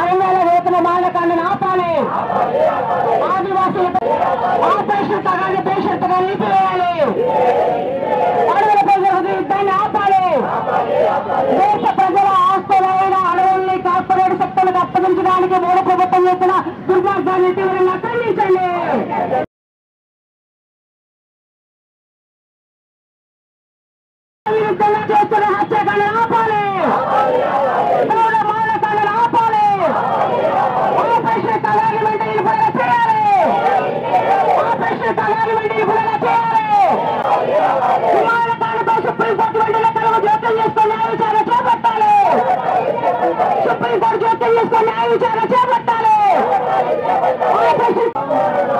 తెలంగాణ వేతన మానకాండను ఆపాలి. ఆదివాసుల ఆపరేషన్ తగాని పేషెంట్గా నిలిపివేయాలి. అడవుల ప్రజల యుద్ధాన్ని ఆపాలి. దేశ ప్రజల ఆస్తులైన అడవుల్ని కార్పొరేట్ శక్తులకు అప్పగించడానికి మూల ప్రభుత్వం చేసిన దుర్మార్గాన్ని తీవ్రంగా ఖండించండి. విరుద్ధంగా చేస్తున్న హత్యాకాండను ఆపాలి. మానకాండను ఆపాలి. ఆపరేషన్ తగాని వెంటనే విడుదల చేయాలి. ఆపరేషన్ తగాని వెంటనే విడుదల చేయాలి. మానకాండతో సుప్రీంకోర్టు వెంటనే తనకు జోక్యం చేసుకుని న్యాయ విచారణ చేపట్టాలి. సుప్రీంకోర్టు జోక్యం చేసుకుని న్యాయ విచారణ చేపట్టాలి.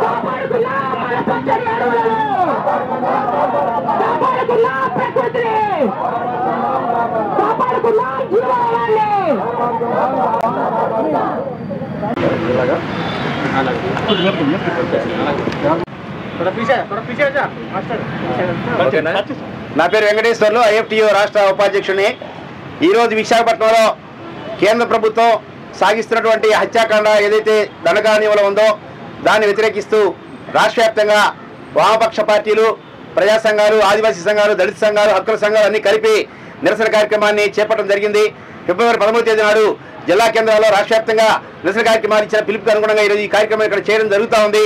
కాపాడుకున్నా మన పచ్చని అడవులను, కాపాడుకున్నా ప్రకృతిని, కాపాడుకున్నా జీవనాన్ని. నా పేరు వెంకటేశ్వర్లు, ఐఎఫ్టియు రాష్ట్ర ఉపాధ్యక్షుని. ఈరోజు విశాఖపట్నంలో కేంద్ర ప్రభుత్వం సాగిస్తున్నటువంటి హత్యాకాండ ఏదైతే దండకారణ్యంలో ఉందో దాన్ని వ్యతిరేకిస్తూ రాష్ట్ర వ్యాప్తంగా వామపక్ష పార్టీలు, ప్రజా సంఘాలు, ఆదివాసీ సంఘాలు, దళిత సంఘాలు, హక్కుల సంఘాలు అన్ని కలిపి నిరసన కార్యక్రమాన్ని చేపట్టడం జరిగింది. ఫిబ్రవరి 13వ తేదీ నాడు జిల్లా కేంద్రాల్లో రాష్ట్ర వ్యాప్తంగా నిరసన కార్యక్రమాలు ఇచ్చిన పిలుపుకి అనుగుణంగా ఈరోజు ఈ కార్యక్రమం ఇక్కడ చేయడం జరుగుతూ ఉంది.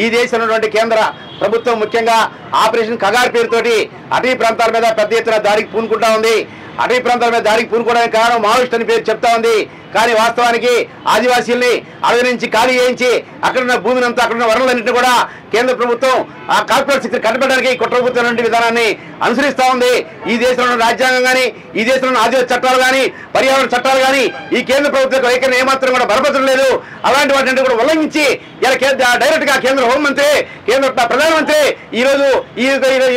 ఈ దేశంలో ఉన్నటువంటి కేంద్ర ప్రభుత్వం ముఖ్యంగా ఆపరేషన్ కగార్ పేరుతోటి అటవీ ప్రాంతాల మీద పెద్ద ఎత్తున దాడికి పూనుకుంటా ఉంది. అటవీ ప్రాంతాల మీద దాడికి పూనుకోవడానికి కారణం మావోయిస్ట్ అని పేరు చెప్తా ఉంది. కానీ వాస్తవానికి ఆదివాసీల్ని అడవి నుంచి ఖాళీ చేయించి అక్కడున్న భూమిని అంతా అక్కడున్న వనరులన్నింటినీ కూడా కేంద్ర ప్రభుత్వం ఆ కార్పొరేట్ శక్తిని కట్టబెట్టడానికి కుట్రపూర్తమైన విధానాన్ని అనుసరిస్తూ ఉంది. ఈ దేశంలో రాజ్యాంగం కానీ, ఈ దేశంలో ఆదివాసీ చట్టాలు కానీ, పర్యావరణ చట్టాలు కానీ ఈ కేంద్ర ప్రభుత్వం వైఖరిని ఏమాత్రం కూడా బలపరచడం లేదు. అలాంటి వాటిని కూడా ఉల్లంఘించి ఇలా డైరెక్ట్ గా కేంద్ర హోంమంత్రి, కేంద్ర ప్రధానమంత్రి ఈరోజు ఈ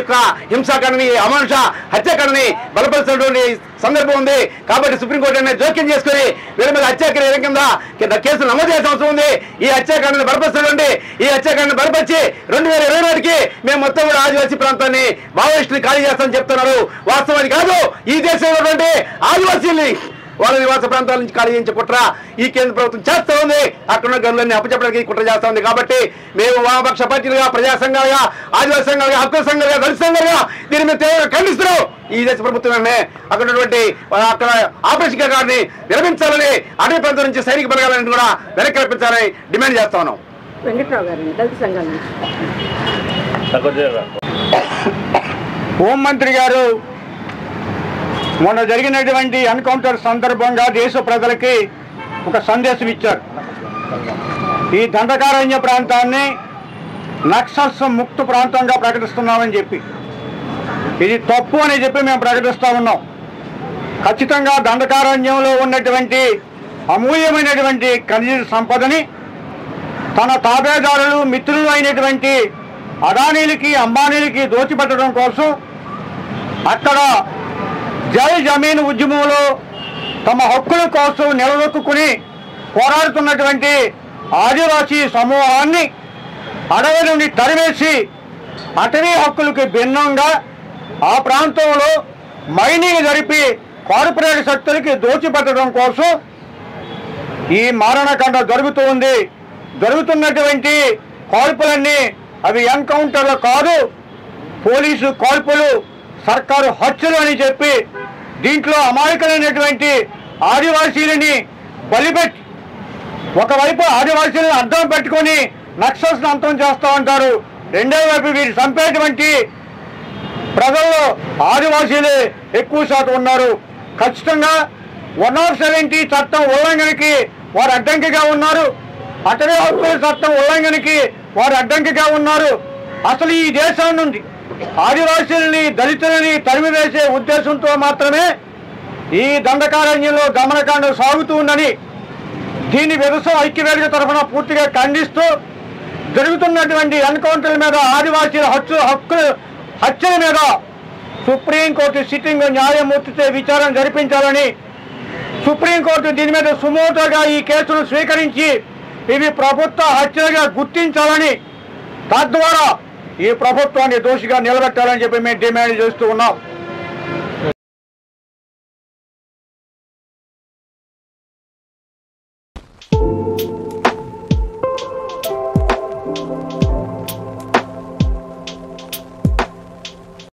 యొక్క హింసాకాండని, అమానుష హత్యాకాండని బలపరుస్తున్నటువంటి సందర్భం ఉంది. కాబట్టి సుప్రీంకోర్టు అనేది జోక్యం చేసుకుని వీళ్ళ మీద హత్యాకాండ కింద కేసులు నమోదు చేయాల్సిన అవసరం ఉంది. ఈ హత్యాకాండని బలపరుస్తున్నటువంటి ఈ హత్యాకాండని బలపరిచి 2020 నాటికి మేము మొత్తం కూడా ఆదివాసీ ప్రాంతాన్ని మావోయిస్టుని ఖాళీ చేస్తామని చెప్తున్నారు. వాస్తవానికి కాదు. ఈ దేశంలో ఉన్నటువంటి ఆదివాసీల్ని వాళ్ళ నివాస ప్రాంతాల నుంచి ఖాళీ చేయించే కుట్ర ఈ కేంద్ర ప్రభుత్వం చేస్తూ ఉంది. అక్కడున్న గనులన్నీ అప్పచెప్పడానికి కుట్ర చేస్తూ ఉంది. కాబట్టి మేము వామపక్ష పార్టీలుగా, ప్రజా సంఘాలుగా, ఆదివాసీ సంఘాలుగా, హక్కుల సంఘాలుగా, దళిత సంఘాలుగా దీని మీద తీవ్రంగా ఖండిస్తున్నాం. ఈ దేశ ప్రభుత్వమే అక్కడ ఉన్నటువంటి అక్కడ ఆపరేషన్ కగార్ని విరమించాలని, అటవీ ప్రాంతం నుంచి సైనిక బలగాలని కూడా వెనక్కి రప్పించాలని డిమాండ్ చేస్తా ఉన్నాం. వెంకట్రావు గారు, దళిత సంఘాల నుంచి. హోంమంత్రి గారు మొన్న జరిగినటువంటి ఎన్కౌంటర్ సందర్భంగా దేశ ప్రజలకి ఒక సందేశం ఇచ్చారు. ఈ దండకారణ్య ప్రాంతాన్ని నక్సల్స్ ముక్త ప్రాంతంగా ప్రకటిస్తున్నామని చెప్పి, ఇది తప్పు అని చెప్పి మేము ప్రకటిస్తూ ఉన్నాం. ఖచ్చితంగా దండకారణ్యంలో ఉన్నటువంటి అమూల్యమైనటువంటి ఖనిజ సంపదని తన తాబేదారులు, మిత్రులు అయినటువంటి అదానీలకి, అంబానీలకి దోచిపెట్టడం కోసం అక్కడ జై జమీన్ ఉద్యమంలో తమ హక్కుల కోసం నిలదొక్కుని పోరాడుతున్నటువంటి ఆదివాసీ సమూహాన్ని అడవి నుండి తరివేసి అటవీ హక్కులకు భిన్నంగా ఆ ప్రాంతంలో మైనింగ్ జరిపి కార్పొరేట్ శక్తులకి దోచిపెట్టడం కోసం ఈ మారణకాండ జరుగుతూ ఉంది. జరుగుతున్నటువంటి కాల్పులన్నీ అవి ఎన్కౌంటర్లు కాదు, పోలీసు కాల్పులు, సర్కారు హత్యలు అని చెప్పి దీంట్లో అమాయకులైనటువంటి ఆదివాసీలని బలిపెట్టి ఒకవైపు ఆదివాసీలను అడ్డం పెట్టుకొని నక్సల్స్ని అంతం చేస్తూ ఉంటారు. రెండో వైపు వీరు చంపేటువంటి ప్రజల్లో ఆదివాసీలే ఎక్కువ శాతం ఉన్నారు. ఖచ్చితంగా 170 చట్టం ఉల్లంఘనకి వారు అడ్డంకిగా ఉన్నారు. అటవీ హక్కుల చట్టం ఉల్లంఘనకి వారు అడ్డంకిగా ఉన్నారు. అసలు ఈ దేశం నుండి ఆదివాసీలని, దళితులని తరిమివేసే ఉద్దేశంతో మాత్రమే ఈ దండకారణ్యంలో దమనకాండ సాగుతూ ఉందని దీని విధసం ఐక్యవేదిక తరఫున పూర్తిగా ఖండిస్తూ జరుగుతున్నటువంటి ఎన్కౌంటర్ల మీద, ఆదివాసీల హత్యల మీద సుప్రీంకోర్టు సిట్టింగ్ న్యాయమూర్తితో విచారణ జరిపించాలని, సుప్రీంకోర్టు దీని మీద సుమోటోగా ఈ కేసును స్వీకరించి ఇవి ప్రభుత్వ హత్యలుగా గుర్తించాలని, తద్వారా ఈ ప్రభుత్వాన్ని దోషిగా నిలబెట్టాలని చెప్పి మేము డిమాండ్ చేస్తూ ఉన్నాం.